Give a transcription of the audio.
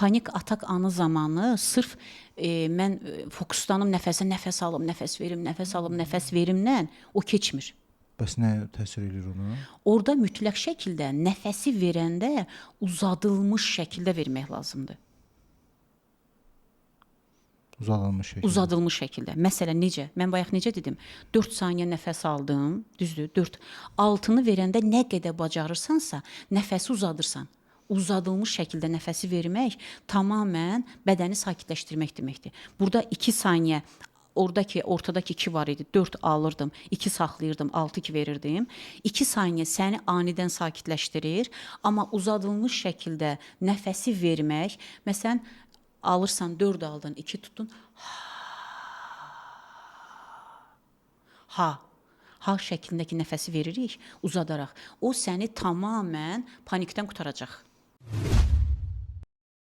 panik atak anı zamanı sırf mən fokuslanım nəfəsə, nəfəs alım, nəfəs verim, nəfəs alım, nəfəs verimdən o keçmir. Bəs nə təsir edir ona? Orada mütləq şəkildə nəfəsi verəndə uzadılmış şəkildə vermək lazımdır. Uzadılmış şəkildə. Uzadılmış şəkildə. Məsələn, necə? Mən bayaq necə dedim? 4 saniyə nəfəs aldım, düzdür? 4. Altını verəndə nə qədər bacarırsansa, nəfəsi uzadırsan. Uzadılmış şəkildə nəfəsi vermək tamamilə bədəni sakitləşdirmək deməkdir. Burada 2 saniyə oradakı ortadakı 2 var idi. 4 alırdım, 2 saxlayırdım, 6-2 verirdim. 2 saniyə səni anidən sakitləşdirir, amma uzadılmış şəkildə nəfəsi vermək, məsələn, alırsan 4 aldın, 2 tutdun. Ha şəklindəki nəfəsi veririk uzadaraq. O səni tamamilə panikdən qurtaracaq.